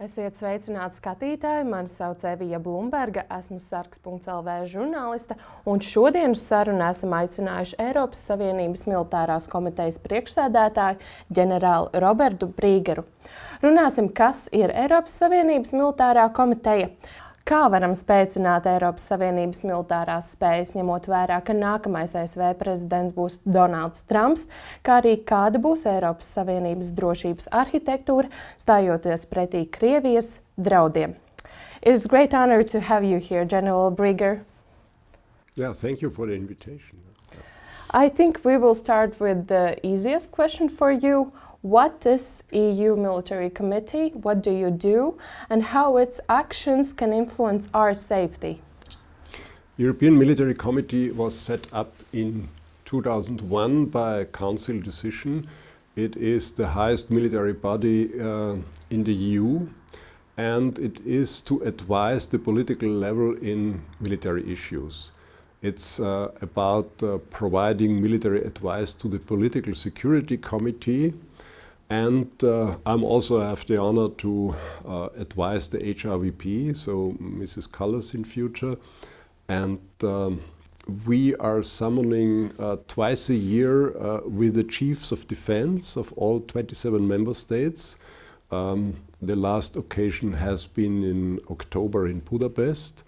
Esiet sveicināti skatītāji, mani sauc Evija Blumberga, esmu sarks.lv žurnāliste, un šodien uz sarunu esam aicinājuši Eiropas Savienības Militārās komitejas priekšsēdētāju ģenerāli Robertu Brīgeru. Runāsim, kas ir Eiropas Savienības Militārā komiteja, kā varam spēcināt Eiropas Savienības militārās spējas, ņemot vērā, ka nākamais ASV prezidents būs Donalds Tramps, kā arī kāda būs Eiropas Savienības drošības arhitektūra, stājoties pretī Krievijas draudiem. It is a great honor to have you here, General Brieger. Yeah, thank you for the invitation. I think we will start with the easiest question for you. What is EU Military Committee? What do you do? And how its actions can influence our safety? European Military Committee was set up in 2001 by a council decision. It is the highest military body in the EU, and it is to advise the political level in military issues. It's about providing military advice to the Political Security Committee. And I also have the honor to advise the HRVP, so Mrs. Callas in future. And we are summoning twice a year with the chiefs of defense of all 27 member states. The last occasion has been in October in Budapest.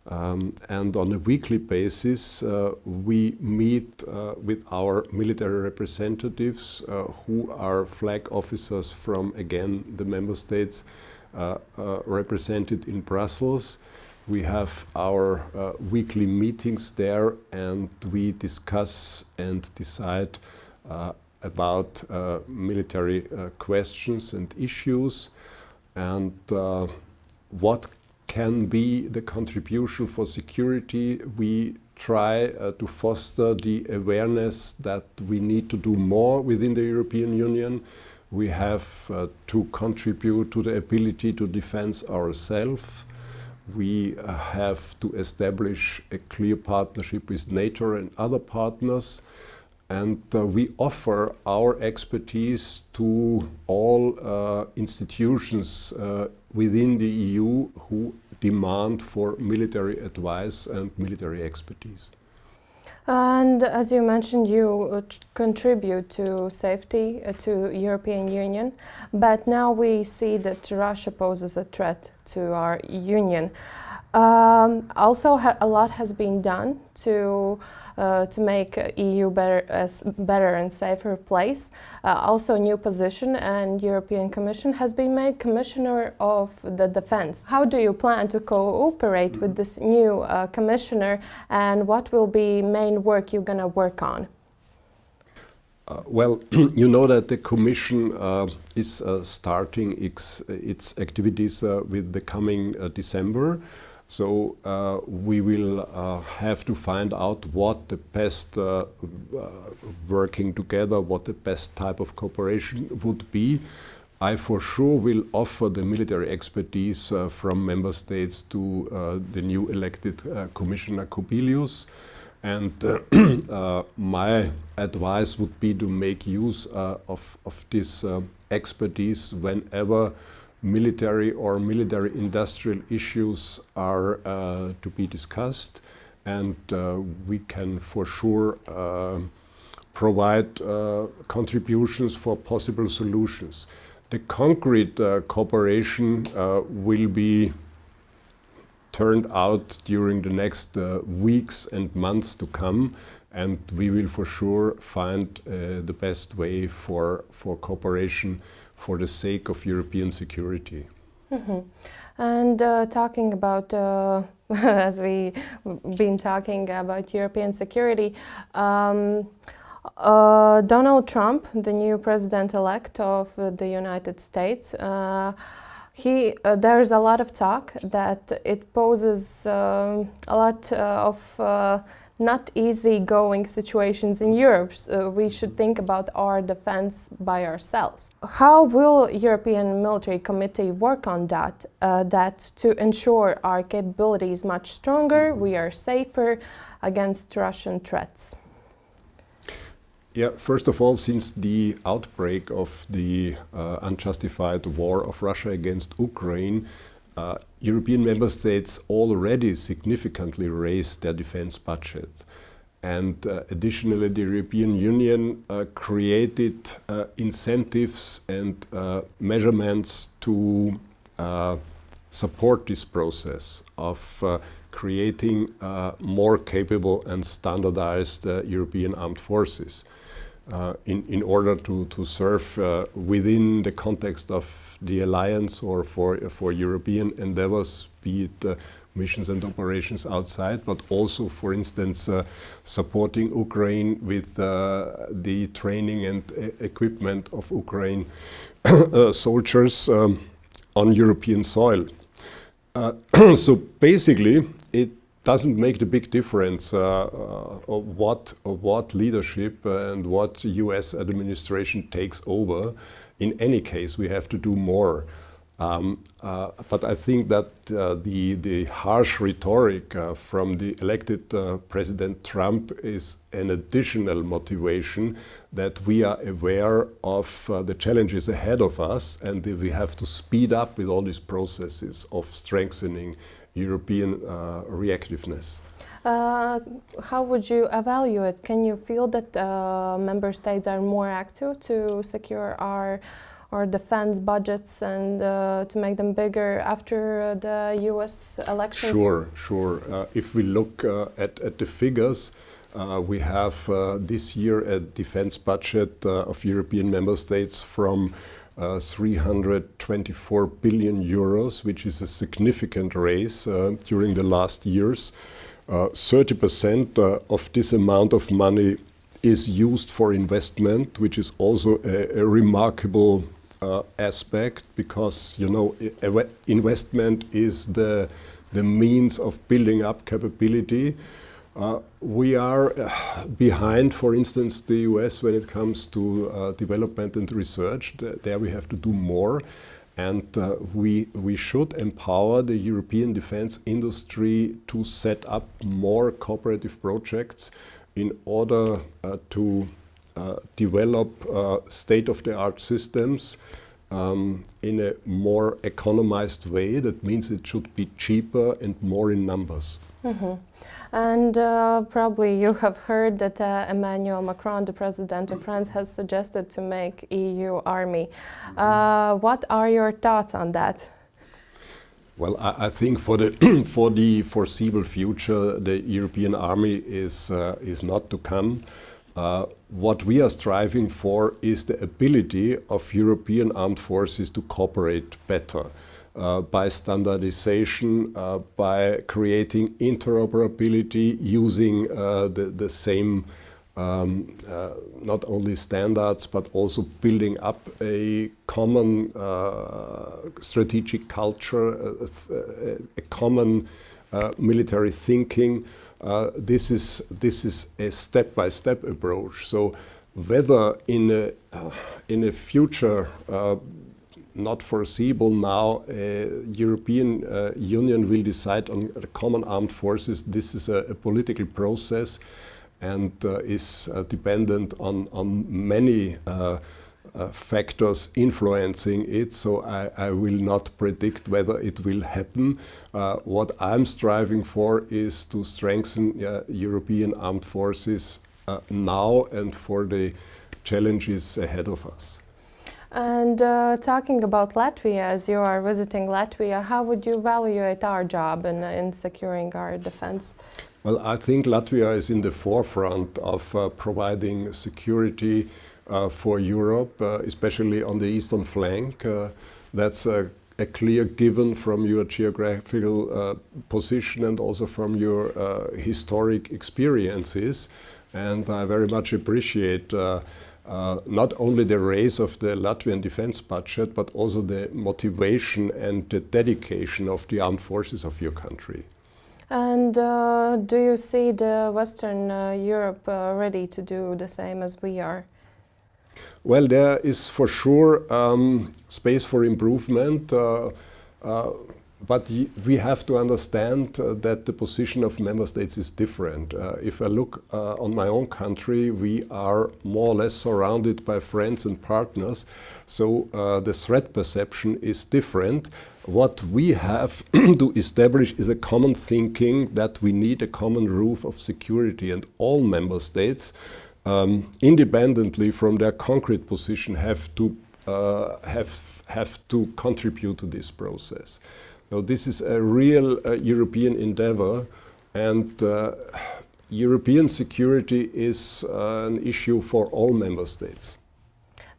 And on a weekly basis, we meet with our military representatives who are flag officers from, again, the member states represented in Brussels. We have our weekly meetings there, and we discuss and decide about military questions and issues, and what can be the contribution for security. We try to foster the awareness that we need to do more within the European Union. We have to contribute to the ability to defend ourselves. We have to establish a clear partnership with NATO and other partners. And we offer our expertise to all institutions within the EU who demand for military advice and military expertise. And as you mentioned, you contribute to safety to European Union, but now we see that Russia poses a threat to our union. Also, a lot has been done to make EU better and safer place. Also, a new position, and European Commission has been made Commissioner of the Defense. How do you plan to cooperate with this new Commissioner, and what will be main work you're going to work on? Well, you know that the Commission is starting its activities with the coming December. So we will have to find out what the best working together, what the best type of cooperation would be. I for sure will offer the military expertise from member states to the new elected Commissioner Kubilius. And my advice would be to make use of this expertise whenever military or military-industrial issues are to be discussed, and we can for sure provide contributions for possible solutions. The concrete cooperation will be turned out during the next weeks and months to come, and we will for sure find the best way for cooperation for the sake of European security. Mm-hmm. And talking about, as we've been talking about European security, Donald Trump, the new president-elect of the United States, there's a lot of talk that it poses a lot of not easy-going situations in Europe. So we should think about our defense by ourselves. How will European Military Committee work on that to ensure our capability is much stronger, we are safer against Russian threats? Yeah, first of all, since the outbreak of the unjustified war of Russia against Ukraine, European member states already significantly raised their defense budget. And additionally, the European Union created incentives and measurements to support this process of creating more capable and standardized European armed forces in order to serve within the context of the alliance or for European endeavors, be it missions and operations outside, but also, for instance, supporting Ukraine with the training and equipment of Ukraine soldiers on European soil. So basically, it doesn't make the big difference of what leadership and what US administration takes over. In any case, we have to do more. But I think that the harsh rhetoric from the elected President Trump is an additional motivation that we are aware of the challenges ahead of us, and that we have to speed up with all these processes of strengthening European reactiveness. How would you evaluate? Can you feel that member states are more active to secure our defense budgets and to make them bigger after the US elections? Sure. If we look at the figures, we have this year a defense budget of European member states from 324 billion euros, which is a significant raise during the last years. 30% of this amount of money is used for investment, which is also a remarkable aspect, because investment is the means of building up capability. We are behind, for instance, the US when it comes to development and research. There we have to do more, and we should empower the European defense industry to set up more cooperative projects in order to develop state-of-the-art systems in a more economized way. That means it should be cheaper and more in numbers. Mm-hmm. And probably you have heard that Emmanuel Macron, the president of France, has suggested to make EU army. What are your thoughts on that? Well, I think for the for the foreseeable future, the European army is not to come. What we are striving for is the ability of European armed forces to cooperate better by standardization, by creating interoperability, using the same not only standards, but also building up a common strategic culture, a common military thinking. This is a step-by-step approach. So whether in a future not foreseeable now, European Union will decide on the common armed forces, this is a political process and is dependent on many factors influencing it, so I will not predict whether it will happen. What I'm striving for is to strengthen European armed forces now and for the challenges ahead of us. And talking about Latvia, as you are visiting Latvia, how would you evaluate our job in securing our defense? Well, I think Latvia is in the forefront of providing security for Europe, especially on the eastern flank. That's a clear given from your geographical position and also from your historic experiences. And I very much appreciate not only the raise of the Latvian defense budget, but also the motivation and the dedication of the armed forces of your country. And do you see the Western Europe ready to do the same as we are? Well, there is for sure space for improvement. But we have to understand that the position of member states is different. If I look on my own country, we are more or less surrounded by friends and partners, so the threat perception is different. What we have to establish is a common thinking that we need a common roof of security, and all member states, independently from their concrete position, have to contribute to this process. So this is a real European endeavor, and European security is an issue for all member states.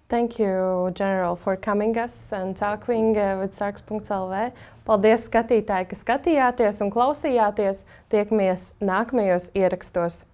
Thank you, General, for coming us and talking with Sarks.lv. Paldies, skatītāji, ka skatījāties un klausījāties. Tiekamies nākamajos ierakstos.